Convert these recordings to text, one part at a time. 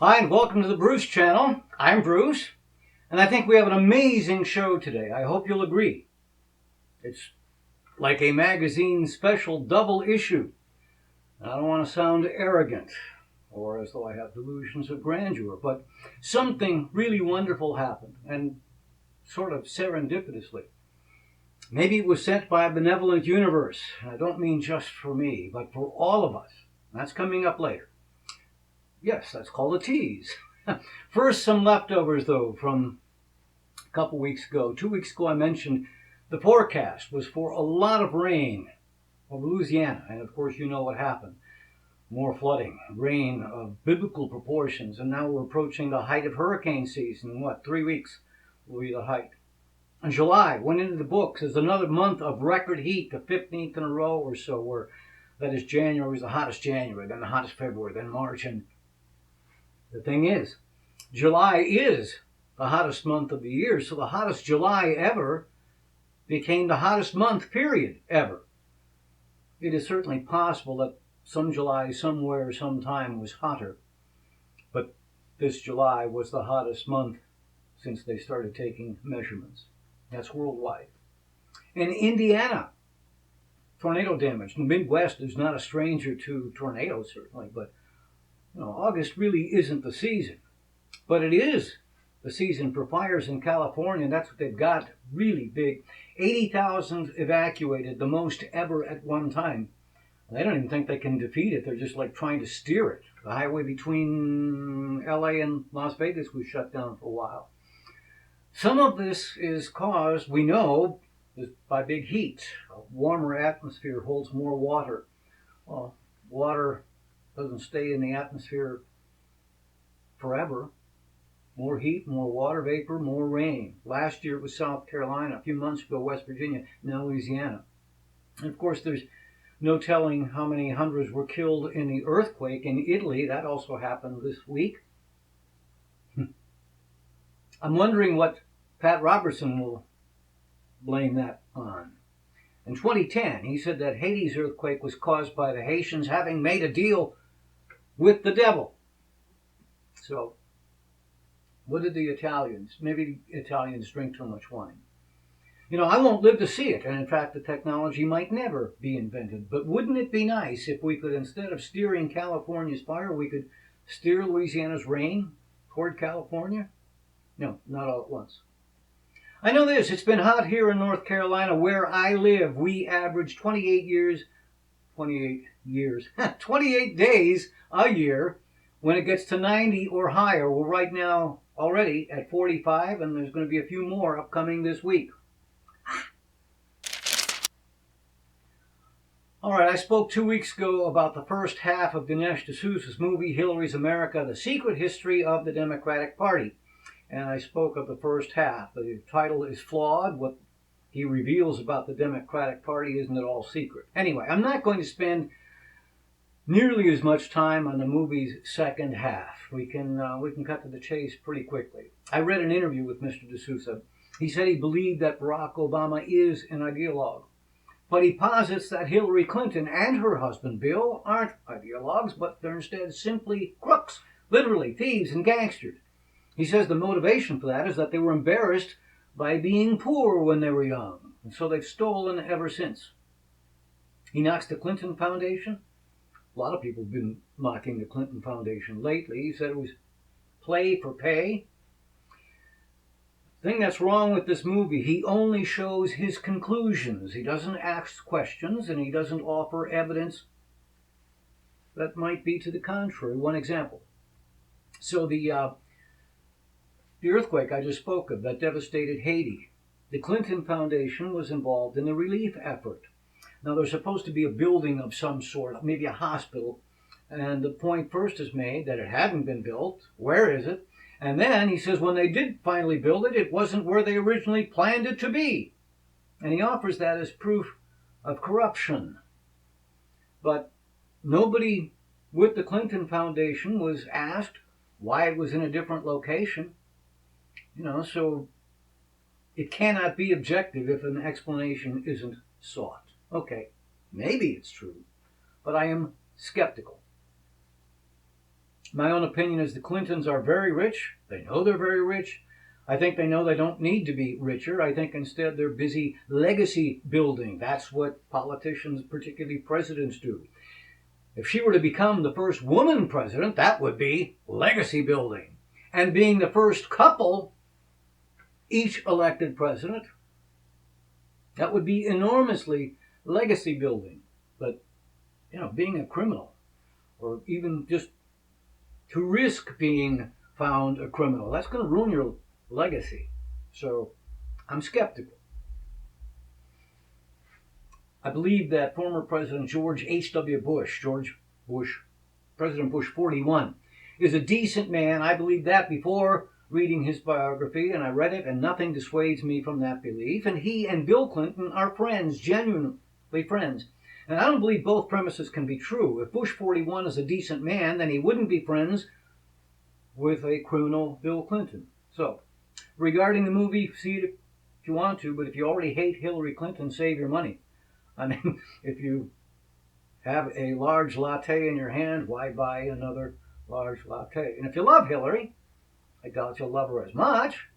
Hi, and welcome to the Bruce Channel. I'm Bruce, and I think we have an amazing show today. I hope you'll agree. It's like a magazine special double issue. I don't want to sound arrogant or as though I have delusions of grandeur, but something really wonderful happened, and sort of serendipitously. Maybe it was sent by a benevolent universe. I don't mean just for me, but for all of us. That's coming up later. Yes, that's called a tease. First, some leftovers, though, from a couple weeks ago. 2 weeks ago, I mentioned the forecast was for a lot of rain over Louisiana. And of course, you know what happened. More flooding, rain of biblical proportions. And now we're approaching the height of hurricane season. 3 weeks will be the height. And July went into the books as another month of record heat, the 15th in a row or so, where that is January was the hottest January, then the hottest February, then March. And the thing is, July is the hottest month of the year, so the hottest July ever became the hottest month, period, ever. It is certainly possible that some July somewhere, sometime was hotter, but this July was the hottest month since they started taking measurements. That's worldwide. In Indiana, tornado damage. The Midwest is not a stranger to tornadoes, certainly, but August really isn't the season. But it is the season for fires in California. That's what they've got, really big. 80,000 evacuated, the most ever at one time. They don't even think they can defeat it. They're just like trying to steer it. The highway between LA and Las Vegas was shut down for a while. Some of this is caused, we know, by big heat. A warmer atmosphere holds more water. Well, water doesn't stay in the atmosphere forever. More heat, more water vapor, more rain. Last year it was South Carolina. A few months ago, West Virginia. Now Louisiana. And of course, there's no telling how many hundreds were killed in the earthquake in Italy. That also happened this week. I'm wondering what Pat Robertson will blame that on. In 2010, he said that Haiti's earthquake was caused by the Haitians having made a deal with the devil. So, what did the Italians? Maybe the Italians drink too much wine. I won't live to see it, and in fact, the technology might never be invented. But wouldn't it be nice if we could, instead of steering California's fire, we could steer Louisiana's rain toward California? No, not all at once. I know this, it's been hot here in North Carolina where I live. We average 28 days a year when it gets to 90 or higher. We're right now already at 45, and there's going to be a few more upcoming this week. All right, I spoke 2 weeks ago about the first half of Dinesh D'Souza's movie, Hillary's America, The Secret History of the Democratic Party. And I spoke of the first half. The title is flawed. What he reveals about the Democratic Party isn't at all secret. Anyway, I'm not going to spend nearly as much time on the movie's second half. We can cut to the chase pretty quickly. I read an interview with Mr. D'Souza. He said he believed that Barack Obama is an ideologue. But he posits that Hillary Clinton and her husband Bill aren't ideologues, but they're instead simply crooks, literally thieves and gangsters. He says the motivation for that is that they were embarrassed by being poor when they were young, and so they've stolen ever since. He knocks the Clinton Foundation. A lot of people have been mocking the Clinton Foundation lately. He said it was play for pay. The thing that's wrong with this movie, he only shows his conclusions. He doesn't ask questions, and he doesn't offer evidence that might be to the contrary. One example. So the earthquake I just spoke of that devastated Haiti, the Clinton Foundation was involved in the relief effort. Now, there's supposed to be a building of some sort, maybe a hospital, and the point first is made that it hadn't been built. Where is it? And then he says when they did finally build it, it wasn't where they originally planned it to be. And he offers that as proof of corruption. But nobody with the Clinton Foundation was asked why it was in a different location. So it cannot be objective if an explanation isn't sought. Okay, maybe it's true, but I am skeptical. My own opinion is the Clintons are very rich. They know they're very rich. I think they know they don't need to be richer. I think instead they're busy legacy building. That's what politicians, particularly presidents, do. If she were to become the first woman president, that would be legacy building. And being the first couple, each elected president, that would be enormously legacy building. But, being a criminal, or even just to risk being found a criminal, that's going to ruin your legacy. So I'm skeptical. I believe that former President George H.W. Bush, President Bush 41, is a decent man. I believed that before reading his biography, and I read it, and nothing dissuades me from that belief. And he and Bill Clinton are friends, genuinely friends. And I don't believe both premises can be true. If Bush 41 is a decent man, then he wouldn't be friends with a criminal Bill Clinton. So, regarding the movie, see it if you want to, but if you already hate Hillary Clinton, save your money. I mean, if you have a large latte in your hand, why buy another large latte? And if you love Hillary, I doubt you'll love her as much,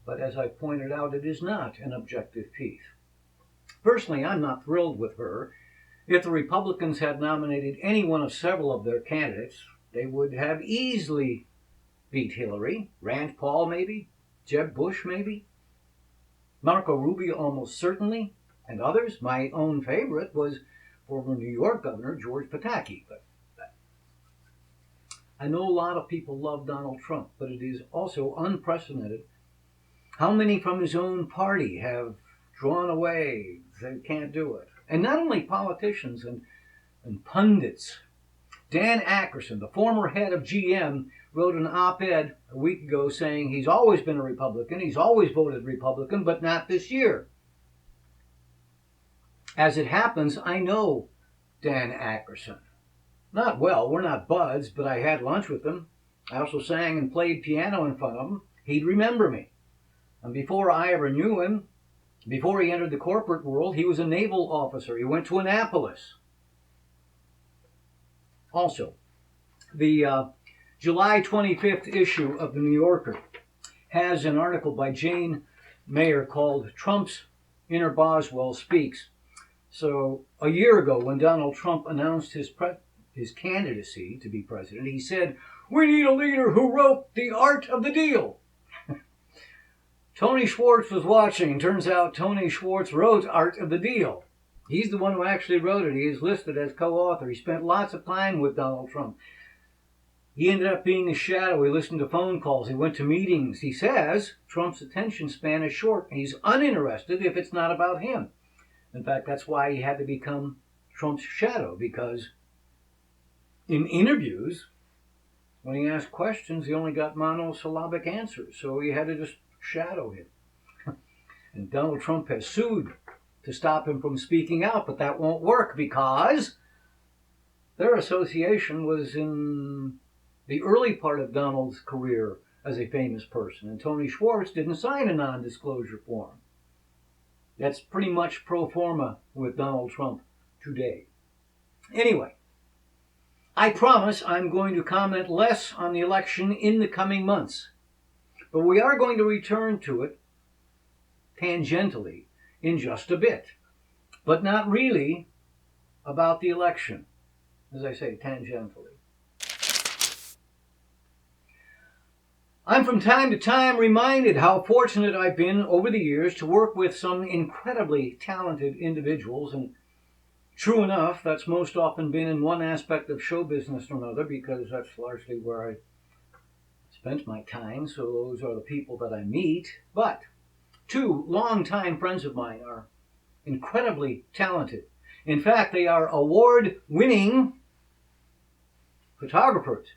but as I pointed out, it is not an objective piece. Personally, I'm not thrilled with her. If the Republicans had nominated any one of several of their candidates, they would have easily beat Hillary. Rand Paul, maybe. Jeb Bush, maybe. Marco Rubio, almost certainly. And others. My own favorite was former New York Governor George Pataki. But I know a lot of people love Donald Trump, but it is also unprecedented how many from his own party have drawn away. They can't do it. And not only politicians and pundits. Dan Akerson, the former head of GM, wrote an op-ed a week ago saying he's always been a Republican, he's always voted Republican, but not this year. As it happens, I know Dan Akerson. Not well, we're not buds, but I had lunch with him. I also sang and played piano in front of him. He'd remember me. And before I ever knew him, before he entered the corporate world, he was a naval officer. He went to Annapolis. Also, the July 25th issue of the New Yorker has an article by Jane Mayer called Trump's Inner Boswell Speaks. So a year ago, when Donald Trump announced his candidacy to be president, he said, "We need a leader who wrote The Art of the Deal." Tony Schwartz was watching, and turns out Tony Schwartz wrote Art of the Deal. He's the one who actually wrote it. He is listed as co-author. He spent lots of time with Donald Trump. He ended up being a shadow. He listened to phone calls. He went to meetings. He says Trump's attention span is short. He's uninterested if it's not about him. In fact, that's why he had to become Trump's shadow, because in interviews, when he asked questions, he only got monosyllabic answers. So he had to just shadow him. And Donald Trump has sued to stop him from speaking out, but that won't work because their association was in the early part of Donald's career as a famous person, and Tony Schwartz didn't sign a non-disclosure form. That's pretty much pro forma with Donald Trump today. Anyway, I promise I'm going to comment less on the election in the coming months, but we are going to return to it tangentially in just a bit, but not really about the election, as I say, tangentially. I'm from time to time reminded how fortunate I've been over the years to work with some incredibly talented individuals, and true enough, that's most often been in one aspect of show business or another, because that's largely where I spent my time, so those are the people that I meet. But two longtime friends of mine are incredibly talented. In fact, they are award-winning photographers.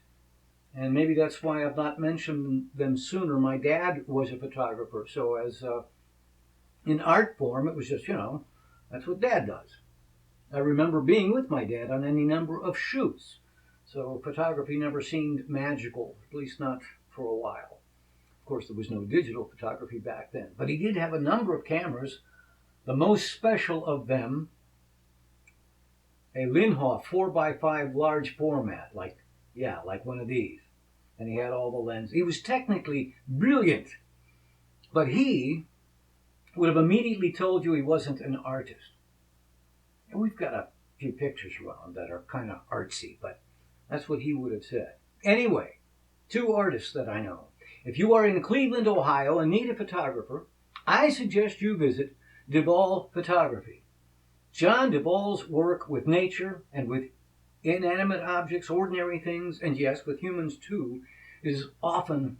And maybe that's why I've not mentioned them sooner. My dad was a photographer, so as in art form, it was just, that's what Dad does. I remember being with my dad on any number of shoots. So photography never seemed magical, at least not for a while. Of course, there was no digital photography back then. But he did have a number of cameras, the most special of them, a Linhof 4x5 large format, like Yeah, like one of these. And he had all the lenses. He was technically brilliant, but he would have immediately told you he wasn't an artist. And we've got a few pictures around that are kind of artsy, but that's what he would have said. Anyway, two artists that I know. If you are in Cleveland, Ohio and need a photographer, I suggest you visit Duvall Photography. John Duvall's work with nature and with inanimate objects, ordinary things, and yes, with humans too, is often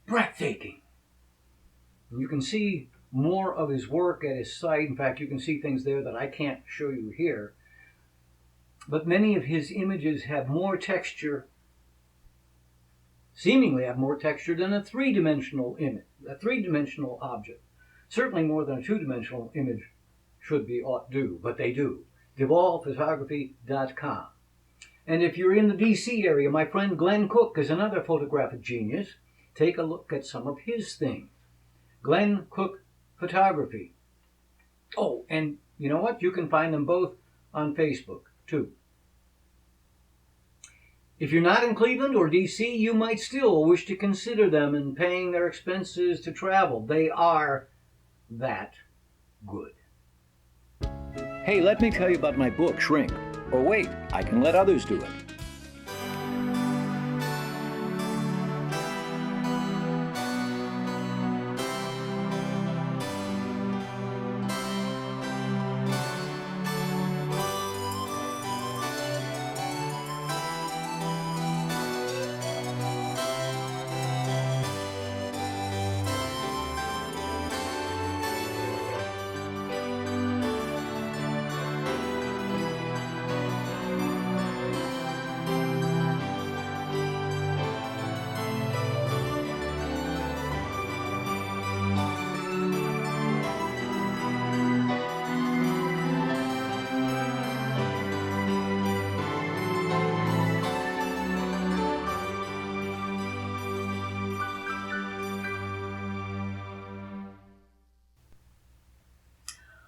breathtaking. You can see more of his work at his site. In fact, you can see things there that I can't show you here. But many of his images have more texture, seemingly have more texture than a three-dimensional image, a three-dimensional object. Certainly more than a two-dimensional image ought do, but they do. DuvallPhotography.com. And if you're in the DC area, my friend Glenn Cook is another photographic genius. Take a look at some of his things. Glenn Cook Photography. Oh, and you know what? You can find them both on Facebook, too. If you're not in Cleveland or DC, you might still wish to consider them in paying their expenses to travel. They are that good. Hey, let me tell you about my book, Shrink. Or wait, I can let others do it.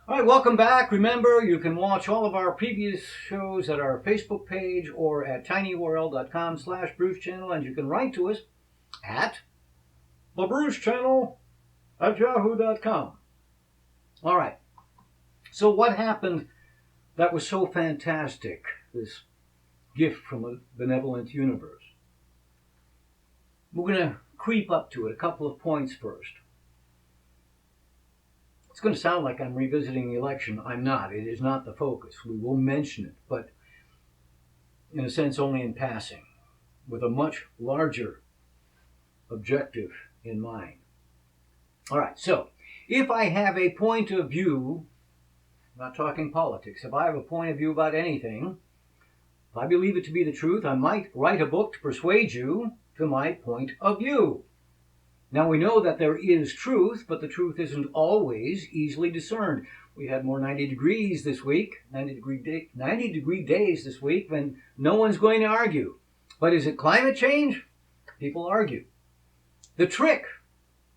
All right, welcome back. Remember, you can watch all of our previous shows at our Facebook page or at tinyurl.com/Bruce Channel, and you can write to us at thebrucechannel@yahoo.com. All right, so what happened that was so fantastic, this gift from a benevolent universe? We're going to creep up to it, a couple of points first. It's going to sound like I'm revisiting the election. I'm not. It is not the focus. We will mention it, but in a sense only in passing, with a much larger objective in mind. All right, so if I have a point of view, I'm not talking politics, if I have a point of view about anything, if I believe it to be the truth, I might write a book to persuade you to my point of view. Now we know that there is truth, but the truth isn't always easily discerned. We had more 90 degrees this week, 90 degree days this week, when no one's going to argue. But is it climate change? People argue. The trick,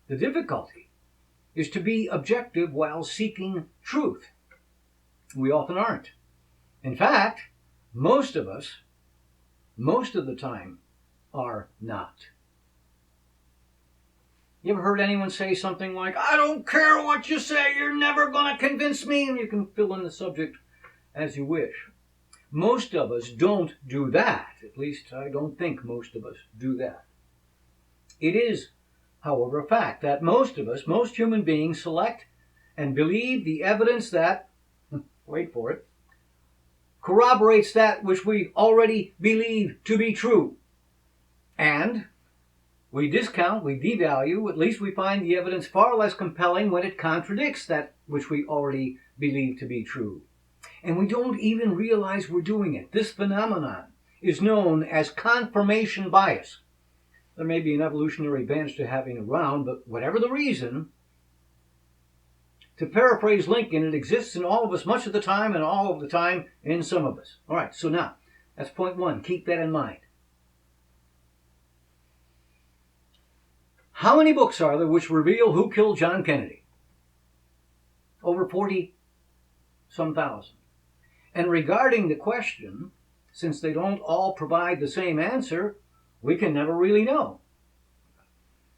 the difficulty, is to be objective while seeking truth. We often aren't. In fact, most of us, most of the time, are not. You ever heard anyone say something like, "I don't care what you say, you're never going to convince me," and you can fill in the subject as you wish. Most of us don't do that. At least I don't think most of us do that. It is, however, a fact that most of us, most human beings, select and believe the evidence that, wait for it, corroborates that which we already believe to be true. And we discount, we devalue, at least we find the evidence far less compelling when it contradicts that which we already believe to be true. And we don't even realize we're doing it. This phenomenon is known as confirmation bias. There may be an evolutionary advantage to having it around, but whatever the reason, to paraphrase Lincoln, it exists in all of us much of the time and all of the time in some of us. All right, so now, that's point one. Keep that in mind. How many books are there which reveal who killed John Kennedy? Over 40 some thousand. And regarding the question since they don't all provide the same answer, we can never really know.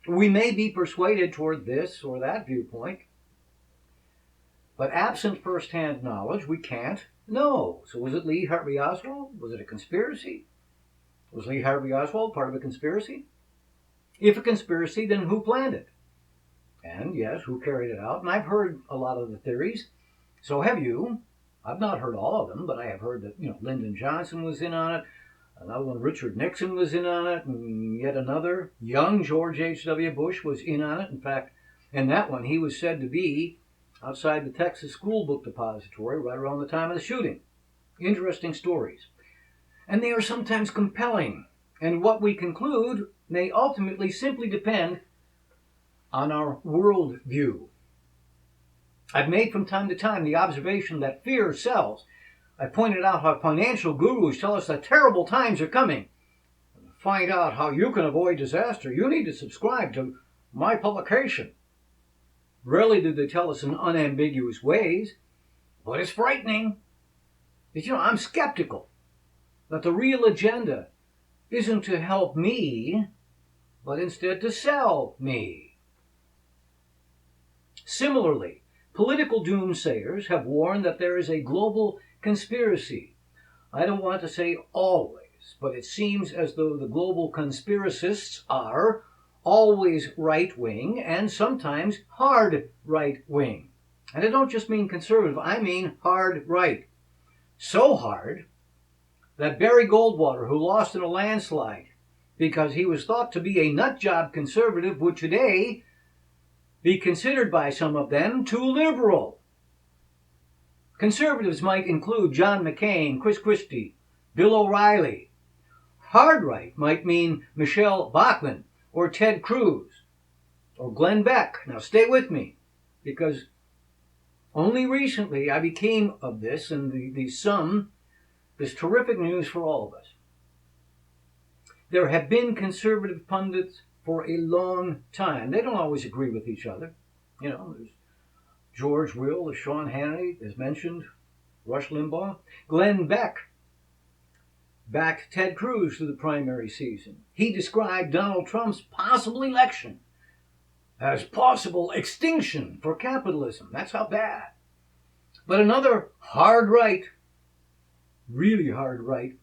We may be persuaded toward this or that viewpoint, but absent first-hand knowledge, we can't know. So was it Lee Harvey Oswald? Was it a conspiracy? Was Lee Harvey Oswald part of a conspiracy? If a conspiracy, then who planned it? And yes, who carried it out? And I've heard a lot of the theories. So have you. I've not heard all of them, but I have heard that, Lyndon Johnson was in on it. Another one, Richard Nixon, was in on it. And yet another, young George H.W. Bush, was in on it. In fact, in that one, he was said to be outside the Texas School Book Depository right around the time of the shooting. Interesting stories. And they are sometimes compelling. And what we conclude may ultimately simply depend on our worldview. I've made from time to time the observation that fear sells. I pointed out how financial gurus tell us that terrible times are coming. And to find out how you can avoid disaster, you need to subscribe to my publication. Rarely do they tell us in unambiguous ways, but it's frightening. But I'm skeptical that the real agenda isn't to help me, but instead to sell me. Similarly, political doomsayers have warned that there is a global conspiracy. I don't want to say always, but it seems as though the global conspiracists are always right-wing and sometimes hard right-wing. And I don't just mean conservative, I mean hard right. So hard that Barry Goldwater, who lost in a landslide because he was thought to be a nutjob conservative, would today be considered by some of them too liberal. Conservatives might include John McCain, Chris Christie, Bill O'Reilly. Hard right might mean Michelle Bachmann or Ted Cruz or Glenn Beck. Now stay with me, because only recently I became of this, and this terrific news for all of us. There have been conservative pundits for a long time. They don't always agree with each other. There's George Will, there's Sean Hannity, as mentioned, Rush Limbaugh. Glenn Beck backed Ted Cruz through the primary season. He described Donald Trump's possible election as possible extinction for capitalism. That's how bad. But another hard right, really hard right,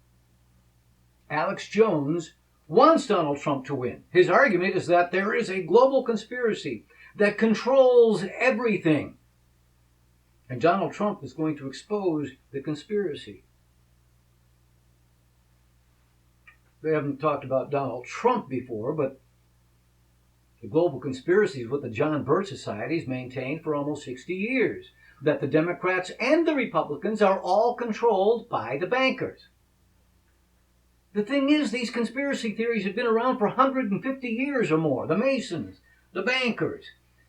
Alex Jones, wants Donald Trump to win. His argument is that there is a global conspiracy that controls everything. And Donald Trump is going to expose the conspiracy. They haven't talked about Donald Trump before, but the global conspiracy is what the John Birch Society has maintained for almost 60 years, that the Democrats and the Republicans are all controlled by the bankers. The thing is, these conspiracy theories have been around for 150 years or more. The Masons, the bankers.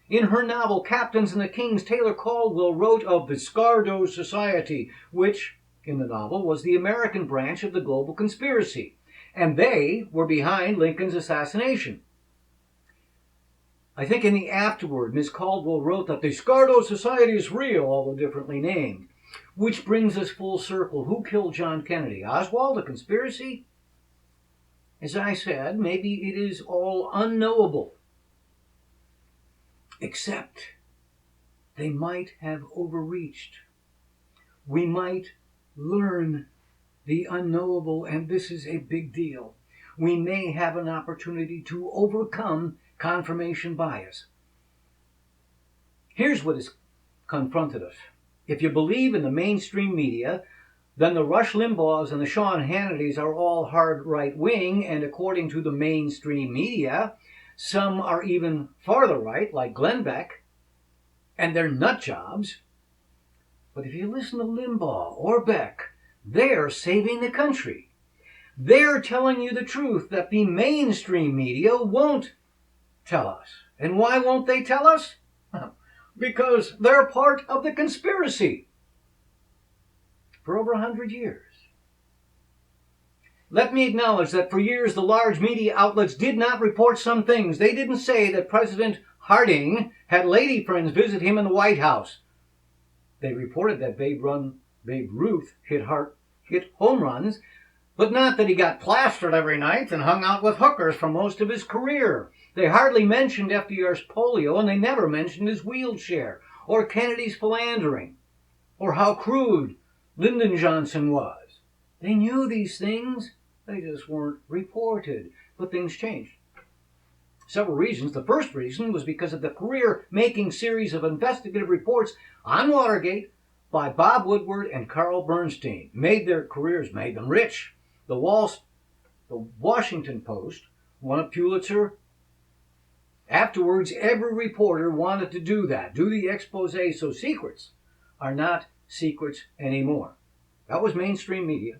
In her novel, Captains and the Kings, Taylor Caldwell wrote of the Scardo Society, which, in the novel, was the American branch of the global conspiracy. And they were behind Lincoln's assassination. I think in the afterword, Ms. Caldwell wrote that the Scardo Society is real, although differently named. Which brings us full circle. Who killed John Kennedy? Oswald, a conspiracy? As I said, maybe it is all unknowable. Except they might have overreached. We might learn the unknowable, and this is a big deal. We may have an opportunity to overcome confirmation bias. Here's what has confronted us. If you believe in the mainstream media, then the Rush Limbaughs and the Sean Hannitys are all hard right-wing, and according to the mainstream media, some are even farther right, like Glenn Beck, and they're nut jobs. But if you listen to Limbaugh or Beck, they're saving the country. They're telling you the truth that the mainstream media won't tell us. And why won't they tell us? Because they're part of the conspiracy for over 100 years. Let me acknowledge that for years the large media outlets did not report some things. They didn't say that President Harding had lady friends visit him in the White House. They reported that Babe Ruth hit home runs, But not that he got plastered every night and hung out with hookers for most of his career. They hardly mentioned FDR's polio, and they never mentioned his wheelchair, or Kennedy's philandering, or how crude Lyndon Johnson was. They knew these things, they just weren't reported. But things changed. Several reasons. The first reason was because of the career-making series of investigative reports on Watergate by Bob Woodward and Carl Bernstein. Made their careers, made them rich. The Washington Post won a Pulitzer. Afterwards, every reporter wanted to do that, do the expose, so secrets are not secrets anymore. That was mainstream media,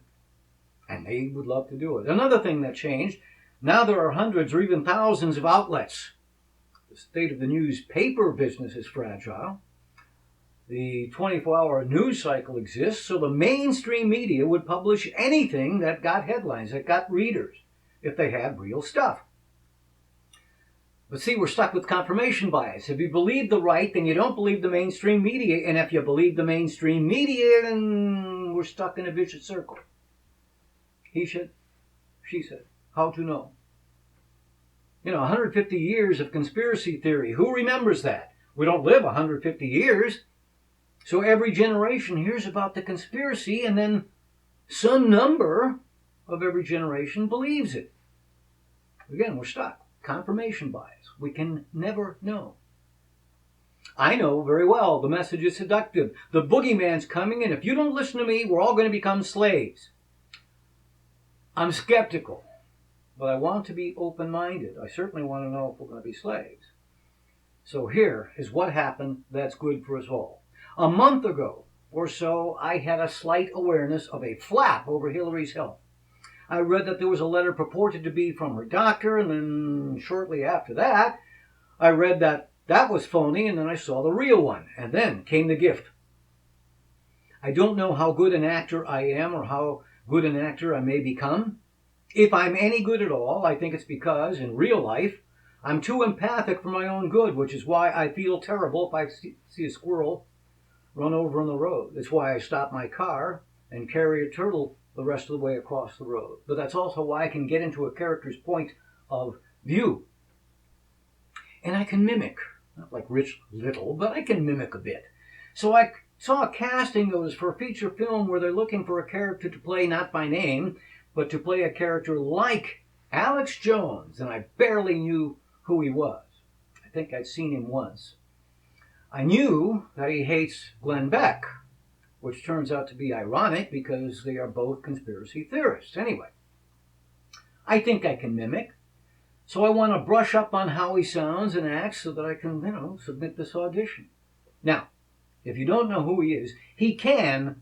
and they would love to do it. Another thing that changed, now there are hundreds or even thousands of outlets. The state of the newspaper business is fragile. The 24-hour news cycle exists, so the mainstream media would publish anything that got headlines, that got readers, if they had real stuff. But see, we're stuck with confirmation bias. If you believe the right, then you don't believe the mainstream media. And if you believe the mainstream media, then we're stuck in a vicious circle. He said, she said. How to know? 150 years of conspiracy theory. Who remembers that? We don't live 150 years. So every generation hears about the conspiracy, and then some number of every generation believes it. Again, we're stuck. Confirmation bias. We can never know. I know very well the message is seductive. The boogeyman's coming, and if you don't listen to me, we're all going to become slaves. I'm skeptical, but I want to be open-minded. I certainly want to know if we're going to be slaves. So here is what happened that's good for us all. A month ago or so, I had a slight awareness of a flap over Hillary's health. I read that there was a letter purported to be from her doctor, and then shortly after that, I read that that was phony, and then I saw the real one, and then came the gift. I don't know how good an actor I am or how good an actor I may become. If I'm any good at all, I think it's because, in real life, I'm too empathic for my own good, which is why I feel terrible if I see a squirrel run over on the road. It's why I stop my car and carry a turtle the rest of the way across the road. But that's also why I can get into a character's point of view. And I can mimic, not like Rich Little, but I can mimic a bit. So I saw a casting notice for a feature film where they're looking for a character to play, not by name, but to play a character like Alex Jones, and I barely knew who he was. I think I'd seen him once. I knew that he hates Glenn Beck, which turns out to be ironic because they are both conspiracy theorists. Anyway, I think I can mimic, so I want to brush up on how he sounds and acts so that I can, submit this audition. Now, if you don't know who he is, he can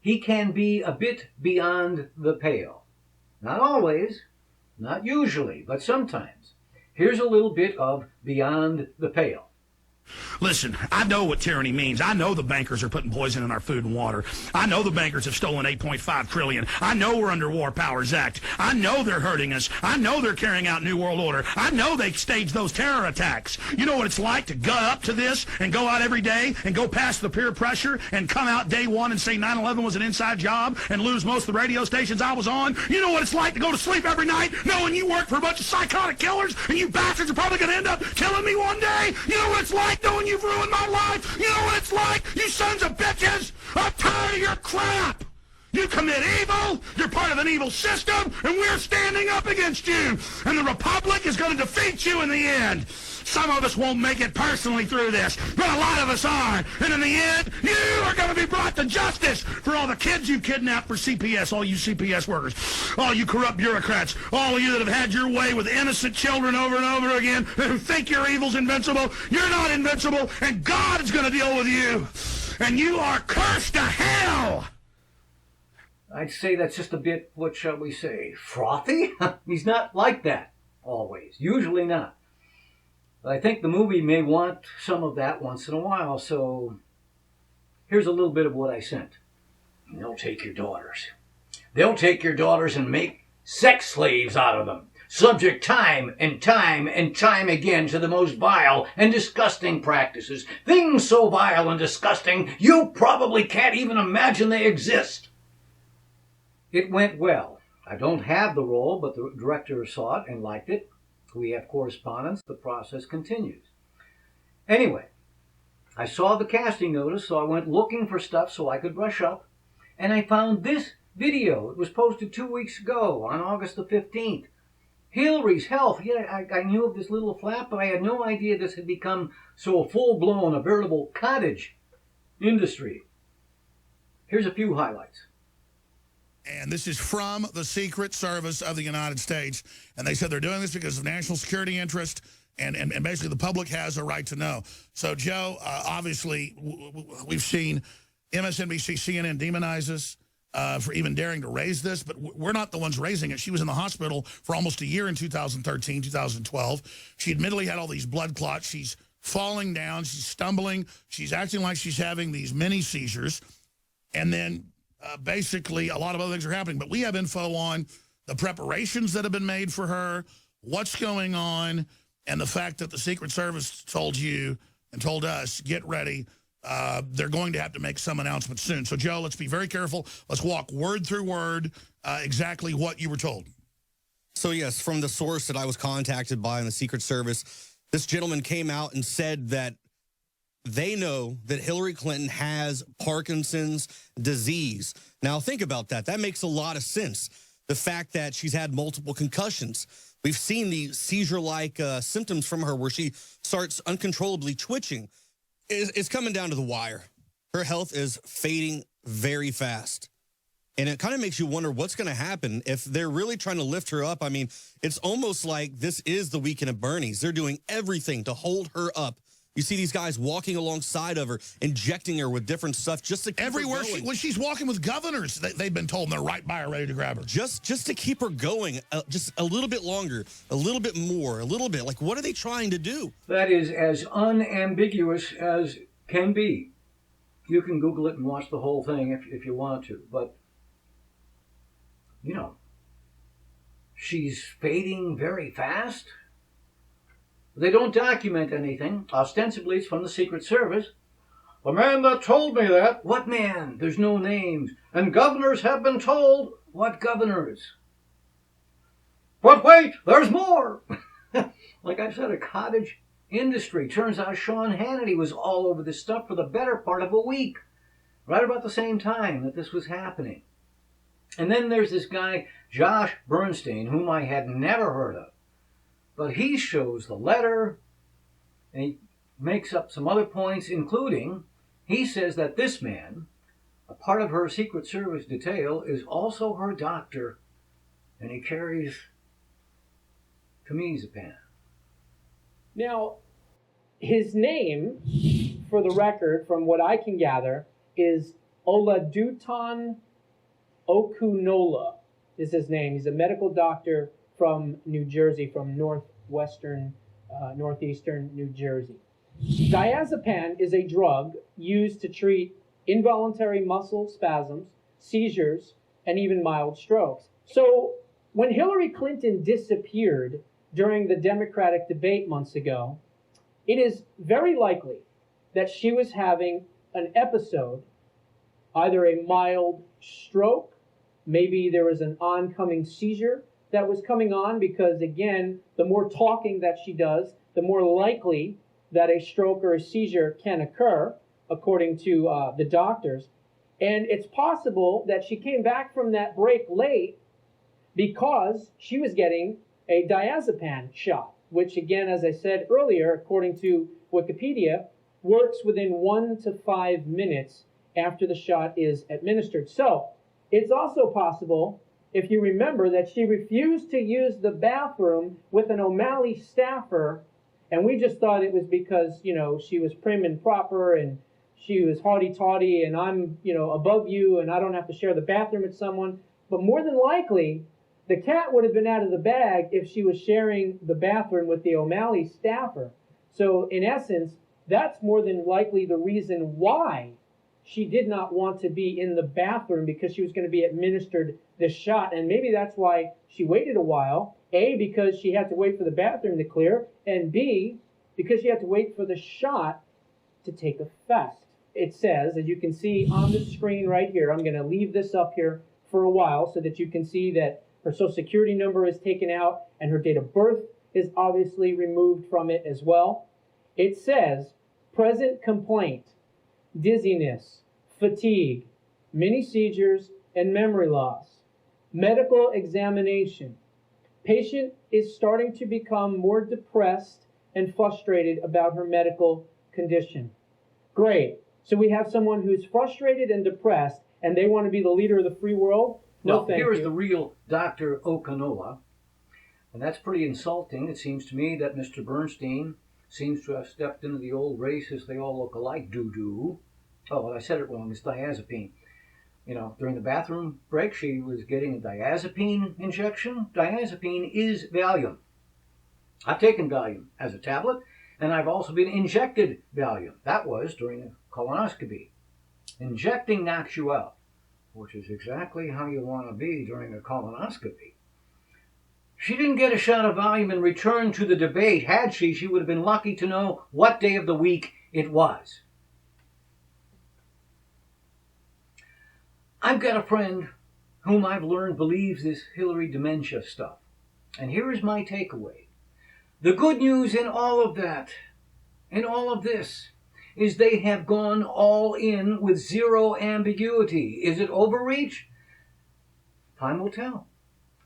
be a bit beyond the pale. Not always, not usually, but sometimes. Here's a little bit of beyond the pale. Listen, I know what tyranny means. I know the bankers are putting poison in our food and water. I know the bankers have stolen $8.5 trillion. I know we're under War Powers Act. I know they're hurting us. I know they're carrying out New World Order. I know they staged those terror attacks. You know what it's like to gut up to this and go out every day and go past the peer pressure and come out day one and say 9/11 was an inside job and lose most of the radio stations I was on? You know what it's like to go to sleep every night knowing you work for a bunch of psychotic killers and you bastards are probably going to end up killing me one day? You know what it's like knowing you've ruined my life? You know what it's like? You sons of bitches! I'm tired of your crap! You commit evil, you're part of an evil system, and we're standing up against you! And the Republic is going to defeat you in the end! Some of us won't make it personally through this, but a lot of us are. And in the end, you are going to be brought to justice for all the kids you kidnapped for CPS, all you CPS workers, all you corrupt bureaucrats, all of you that have had your way with innocent children over and over again, who think your evil's invincible. You're not invincible, and God is going to deal with you. And you are cursed to hell. I'd say that's just a bit, what shall we say, frothy? He's not like that, always. Usually not. But I think the movie may want some of that once in a while, so here's a little bit of what I sent. They'll take your daughters. They'll take your daughters and make sex slaves out of them, subject time and time and time again to the most vile and disgusting practices. Things so vile and disgusting, you probably can't even imagine they exist. It went well. I don't have the role, but the director saw it and liked it. We have correspondence. The process continues. Anyway, I saw the casting notice, so I went looking for stuff so I could brush up, and I found this video. It was posted 2 weeks ago on August the 15th. Hillary's health. Yeah, I knew of this little flap, but I had no idea this had become so full-blown, a veritable cottage industry. Here's a few highlights. And this is from the Secret Service of the United States. And they said they're doing this because of national security interest, and basically the public has a right to know. So, Joe, obviously, we've seen MSNBC, CNN demonize us for even daring to raise this, but we're not the ones raising it. She was in the hospital for almost a year in 2013, 2012. She admittedly had all these blood clots. She's falling down. She's stumbling. She's acting like she's having these mini seizures. And then basically a lot of other things are happening. But we have info on the preparations that have been made for her, what's going on, and the fact that the Secret Service told you and told us, get ready. They're going to have to make some announcement soon. So, Joe, let's be very careful. Let's walk word through word exactly what you were told. So, yes, from the source that I was contacted by in the Secret Service, this gentleman came out and said that they know that Hillary Clinton has Parkinson's disease. Now, think about that. That makes a lot of sense. The fact that she's had multiple concussions. We've seen the seizure-like symptoms from her where she starts uncontrollably twitching. It's coming down to the wire. Her health is fading very fast. And it kind of makes you wonder what's going to happen if they're really trying to lift her up. I mean, it's almost like this is the weekend at Bernie's. They're doing everything to hold her up. You see these guys walking alongside of her, injecting her with different stuff just to keep Everywhere her going. when she's walking with governors, they've been told, and they're right by her, ready to grab her. Just to keep her going, just a little bit longer, a little bit more, a little bit. Like, what are they trying to do? That is as unambiguous as can be. You can Google it and watch the whole thing if you want to. But, you know, she's fading very fast. They don't document anything. Ostensibly, it's from the Secret Service. The man that told me that. What man? There's no names. And governors have been told. What governors? But wait, there's more. Like I said, a cottage industry. Turns out Sean Hannity was all over this stuff for the better part of a week. Right about the same time that this was happening. And then there's this guy, Josh Bernstein, whom I had never heard of. But he shows the letter, and he makes up some other points, including he says that this man, a part of her Secret Service detail, is also her doctor, and he carries clomazepam. Now, his name, for the record, from what I can gather, is Oladuton Okunola is his name. He's a medical doctor from New Jersey, from northeastern New Jersey. Diazepam is a drug used to treat involuntary muscle spasms, seizures, and even mild strokes. So when Hillary Clinton disappeared during the Democratic debate months ago, it is very likely that she was having an episode, either a mild stroke, maybe there was an oncoming seizure that was coming on, because again, the more talking that she does, the more likely that a stroke or a seizure can occur, according to the doctors. And it's possible that she came back from that break late because she was getting a diazepam shot, which again, as I said earlier, according to Wikipedia, works within 1 to 5 minutes after the shot is administered. So it's also possible, if you remember, that she refused to use the bathroom with an O'Malley staffer, and we just thought it was because, you know, she was prim and proper and she was haughty-taughty and I'm, you know, above you and I don't have to share the bathroom with someone. But more than likely, the cat would have been out of the bag if she was sharing the bathroom with the O'Malley staffer. So in essence, that's more than likely the reason why she did not want to be in the bathroom, because she was going to be administered this shot. And maybe that's why she waited a while. A, because she had to wait for the bathroom to clear, and B, because she had to wait for the shot to take effect. It says, as you can see on the screen right here, I'm going to leave this up here for a while so that you can see that her social security number is taken out and her date of birth is obviously removed from it as well. It says, present complaint, dizziness, fatigue, many seizures, and memory loss. Medical examination. Patient is starting to become more depressed and frustrated about her medical condition. Great. So we have someone who's frustrated and depressed, and they want to be the leader of the free world? No, Well, thank here's you. the real Dr. Okanola, and that's pretty insulting. It seems to me that Mr. Bernstein seems to have stepped into the old racist, they all look alike doo-doo. Oh, well, I said it wrong. It's diazepine. You know, during the bathroom break, she was getting a diazepine injection. Diazepine is Valium. I've taken Valium as a tablet, and I've also been injected Valium. That was during a colonoscopy. Injecting knocks you out, which is exactly how you want to be during a colonoscopy. She didn't get a shot of Valium and return to the debate. Had she would have been lucky to know what day of the week it was. I've got a friend whom I've learned believes this Hillary dementia stuff. And here is my takeaway. The good news in all of that, in all of this, is they have gone all in with zero ambiguity. Is it overreach? Time will tell.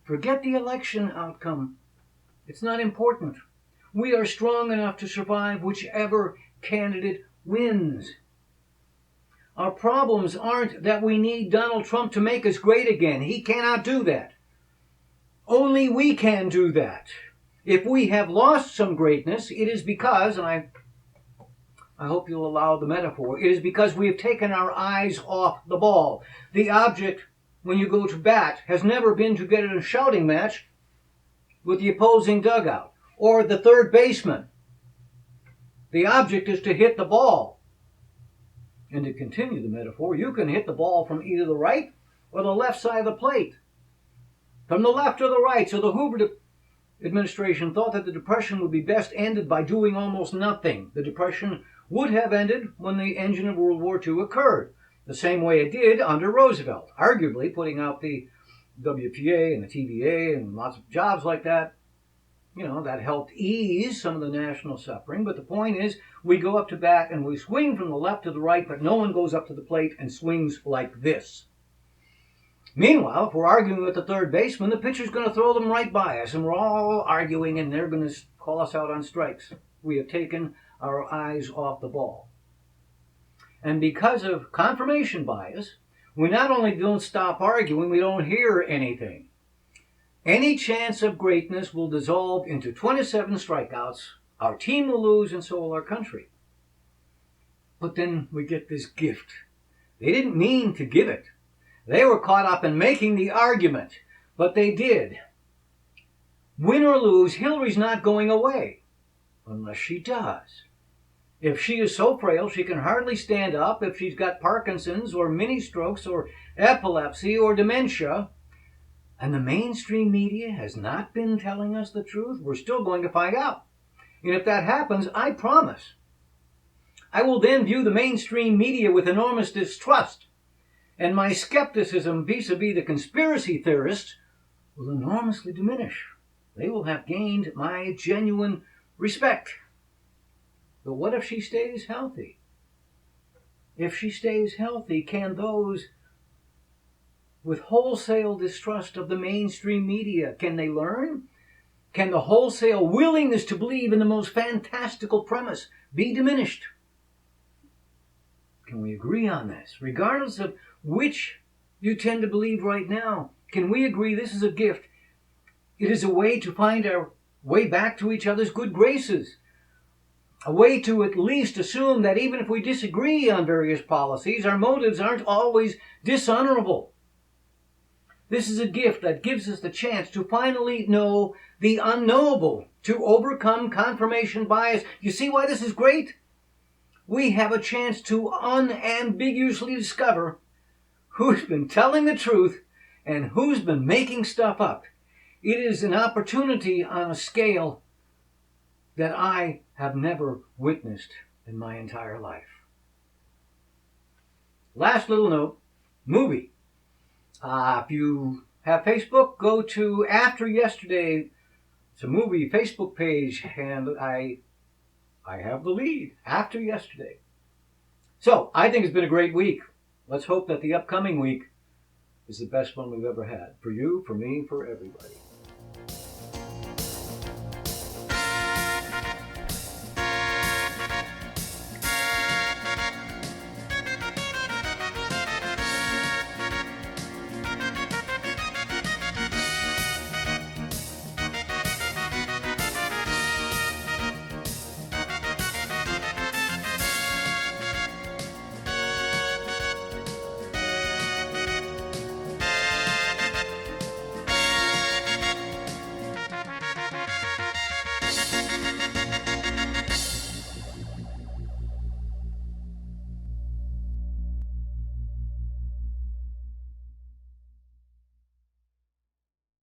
Forget the election outcome. It's not important. We are strong enough to survive whichever candidate wins. Our problems aren't that we need Donald Trump to make us great again. He cannot do that. Only we can do that. If we have lost some greatness, it is because, and I hope you'll allow the metaphor, it is because we have taken our eyes off the ball. The object, when you go to bat, has never been to get in a shouting match with the opposing dugout or the third baseman. The object is to hit the ball. And to continue the metaphor, you can hit the ball from either the right or the left side of the plate. From the left or the right. So the Hoover administration thought that the Depression would be best ended by doing almost nothing. The Depression would have ended when the engine of World War II occurred, the same way it did under Roosevelt, arguably putting out the WPA and the TVA and lots of jobs like that. You know, that helped ease some of the national suffering. But the point is, we go up to bat and we swing from the left to the right, but no one goes up to the plate and swings like this. Meanwhile, if we're arguing with the third baseman, the pitcher's going to throw them right by us, and we're all arguing, and they're going to call us out on strikes. We have taken our eyes off the ball. And because of confirmation bias, we not only don't stop arguing, we don't hear anything. Any chance of greatness will dissolve into 27 strikeouts. Our team will lose, and so will our country. But then we get this gift. They didn't mean to give it. They were caught up in making the argument, but they did. Win or lose, Hillary's not going away, unless she does. If she is so frail she can hardly stand up, if she's got Parkinson's or mini strokes or epilepsy or dementia, and the mainstream media has not been telling us the truth, we're still going to find out. And if that happens, I promise, I will then view the mainstream media with enormous distrust, and my skepticism vis-a-vis the conspiracy theorists will enormously diminish. They will have gained my genuine respect. But what if she stays healthy? If she stays healthy, can those with wholesale distrust of the mainstream media, can they learn? Can the wholesale willingness to believe in the most fantastical premise be diminished? Can we agree on this? Regardless of which you tend to believe right now, can we agree this is a gift? It is a way to find our way back to each other's good graces. A way to at least assume that even if we disagree on various policies, our motives aren't always dishonorable. This is a gift that gives us the chance to finally know the unknowable, to overcome confirmation bias. You see why this is great? We have a chance to unambiguously discover who's been telling the truth and who's been making stuff up. It is an opportunity on a scale that I have never witnessed in my entire life. Last little note, movie. If you have Facebook, go to After Yesterday. It's a movie Facebook page, and I have the lead. After Yesterday. So I think it's been a great week. Let's hope that the upcoming week is the best one we've ever had. For you, for me, for everybody.